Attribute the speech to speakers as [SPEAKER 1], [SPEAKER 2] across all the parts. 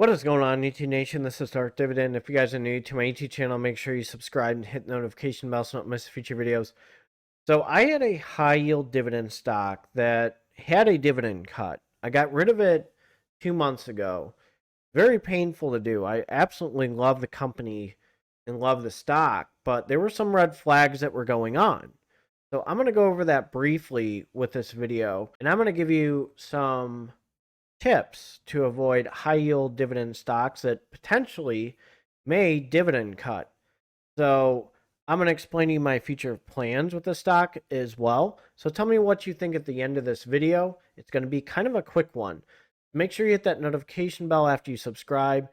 [SPEAKER 1] What is going on, YouTube Nation? This is Dark Dividend. If you guys are new to my YouTube channel, make sure you subscribe and hit the notification bell so you don't miss future videos. So I had a high yield dividend stock that had a dividend cut. I got rid of it 2 months ago. Very painful to do. I absolutely love the company and love the stock, but there were some red flags that were going on. So I'm going to go over that briefly with this video, and I'm going to give you some tips to avoid high yield dividend stocks that potentially may dividend cut. So I'm going to explain to you my future plans with the stock as well. So tell me what you think at the end of this video. It's going to be kind of a quick one. Make sure you hit that notification bell after you subscribe.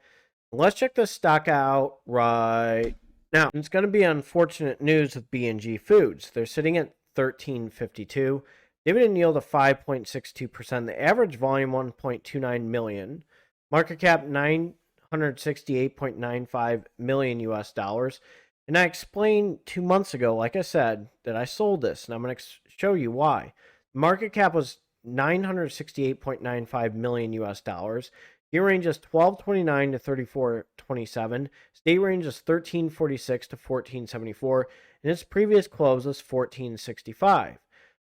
[SPEAKER 1] Let's check this stock out right now. It's going to be unfortunate news with BNG Foods. They're sitting at $13.52. Dividend yield of 5.62%. The average volume 1.29 million. Market cap 968.95 million US dollars. And I explained 2 months ago, like I said, that I sold this, and I'm going to show you why. Market cap was 968.95 million US dollars. Year range is 1229 to 3427. State range is 1346 to 1474. And its previous close was 1465.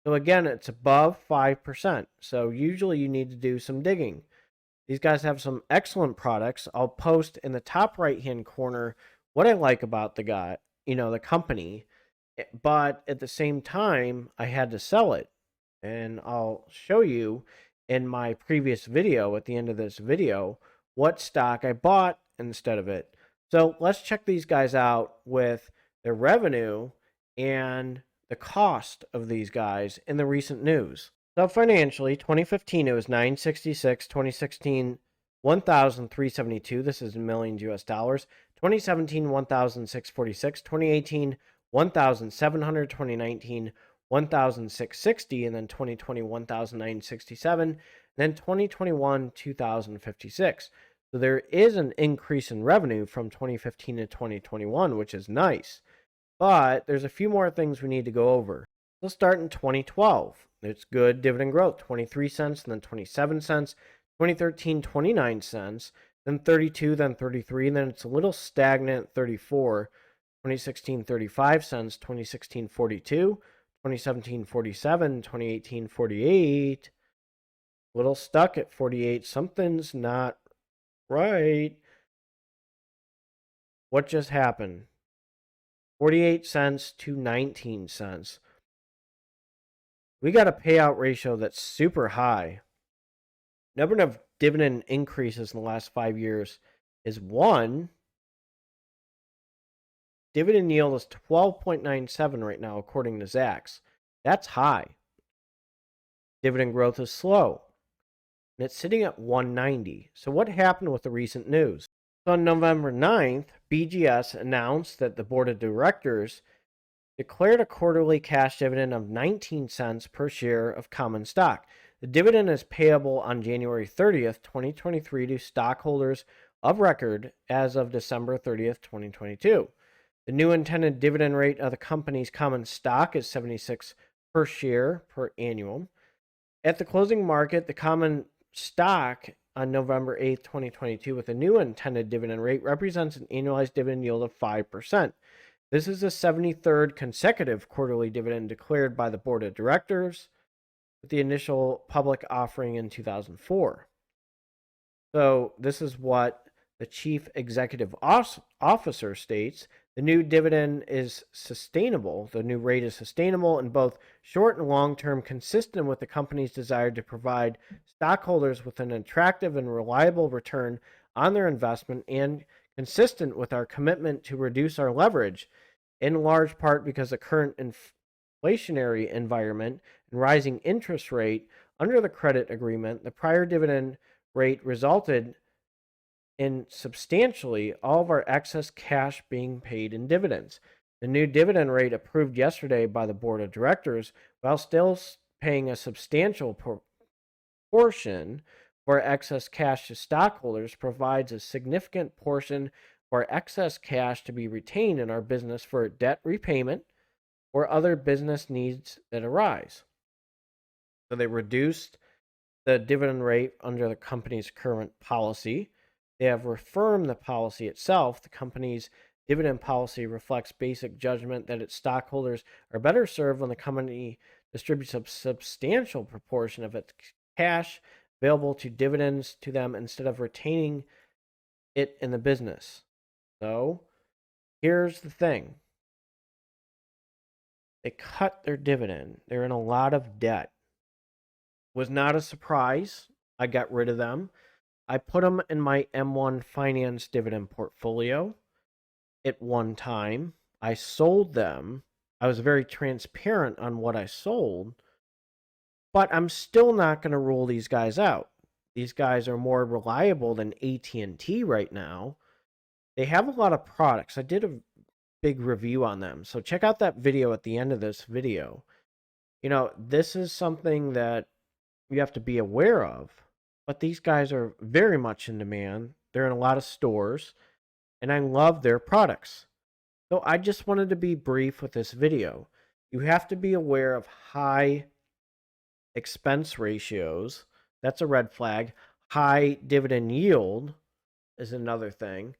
[SPEAKER 1] So again, it's above 5%. So usually you need to do some digging. These guys have some excellent products. I'll post in the top right-hand corner what I like about the guy, the company. But at the same time, I had to sell it. And I'll show you in my previous video, at the end of this video, what stock I bought instead of it. So let's check these guys out with their revenue and the cost of these guys in the recent news. So financially, 2015 it was 966, 2016 1,372. This is in millions US dollars. 2017 1,646, 2018 1,700, 2019 1,660, and then 2020 1,967, and then 2021 2,056. So there is an increase in revenue from 2015 to 2021, which is nice. But there's a few more things we need to go over. Let's start in 2012. It's good dividend growth, 23 cents, and then 27 cents. 2013, 29 cents, then 32, then 33, and then it's a little stagnant, 34. 2016, 35 cents. 2016, 42. 2017, 47. 2018, 48. A little stuck at 48. Something's not right. What just happened? 48 cents to 19 cents. We got a payout ratio that's super high. Number of dividend increases in the last 5 years is 1. Dividend yield is 12.97 right now, according to Zacks. That's high. Dividend growth is slow. And it's sitting at 190. So what happened with the recent news? So on November 9th, BGS announced that the board of directors declared a quarterly cash dividend of 19 cents per share of common stock. The dividend is payable on January 30th, 2023 to stockholders of record as of December 30th, 2022. The new intended dividend rate of the company's common stock is 76 per share per annum. At the closing market, the common stock on November 8th, 2022, with a new intended dividend rate represents an annualized dividend yield of 5%. This is the 73rd consecutive quarterly dividend declared by the board of directors, with the initial public offering in 2004. So this is what the chief executive officer states. The new dividend is sustainable. The new rate is sustainable in both short and long term, consistent with the company's desire to provide stockholders with an attractive and reliable return on their investment, and consistent with our commitment to reduce our leverage, in large part because the current inflationary environment and rising interest rate under the credit agreement. The prior dividend rate resulted in substantially all of our excess cash being paid in dividends. The new dividend rate approved yesterday by the board of directors, while still paying a substantial portion for excess cash to stockholders, provides a significant portion for excess cash to be retained in our business for debt repayment or other business needs that arise. So they reduced the dividend rate under the company's current policy. They have reaffirmed the policy itself. The company's dividend policy reflects basic judgment that its stockholders are better served when the company distributes a substantial proportion of its cash available to dividends to them instead of retaining it in the business. So here's the thing. They cut their dividend. They're in a lot of debt. Was not a surprise. I got rid of them. I put them in my M1 Finance dividend portfolio at one time. I sold them. I was very transparent on what I sold, but I'm still not going to rule these guys out. These guys are more reliable than AT&T right now. They have a lot of products. I did a big review on them, so check out that video at the end of this video. You know, this is something that you have to be aware of, but these guys are very much in demand. They're in a lot of stores, and I love their products. So I just wanted to be brief with this video. You have to be aware of high expense ratios. That's a red flag. High dividend yield is another thing.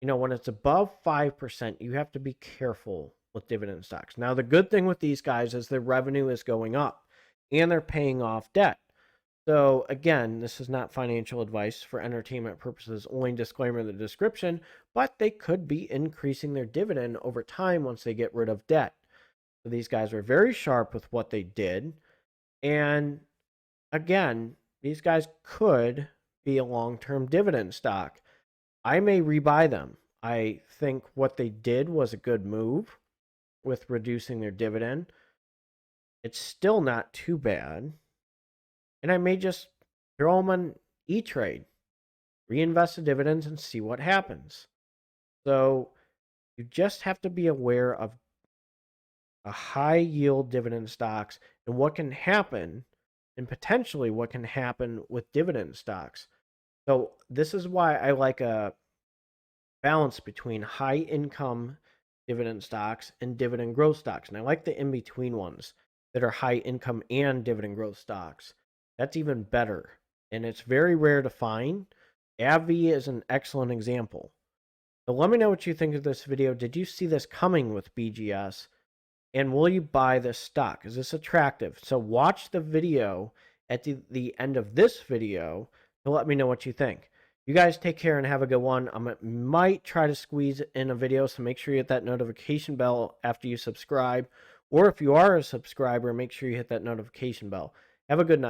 [SPEAKER 1] You know, when it's above 5%, you have to be careful with dividend stocks. Now, the good thing with these guys is their revenue is going up and they're paying off debt. So again, this is not financial advice for entertainment purposes, only disclaimer in the description, but they could be increasing their dividend over time once they get rid of debt. So these guys are very sharp with what they did. And again, these guys could be a long-term dividend stock. I may rebuy them. I think what they did was a good move with reducing their dividend. It's still not too bad. And I may just throw them on E-Trade, reinvest the dividends, and see what happens. So you just have to be aware of a high yield dividend stocks and what can happen, and potentially what can happen with dividend stocks. So this is why I like a balance between high income dividend stocks and dividend growth stocks. And I like the in-between ones that are high income and dividend growth stocks. That's even better. And it's very rare to find. AbbVie is an excellent example. So let me know what you think of this video. Did you see this coming with BGS? And will you buy this stock? Is this attractive? So watch the video at the end of this video to let me know what you think. You guys take care and have a good one. I might try to squeeze in a video, so make sure you hit that notification bell after you subscribe. Or if you are a subscriber, make sure you hit that notification bell. Have a good night.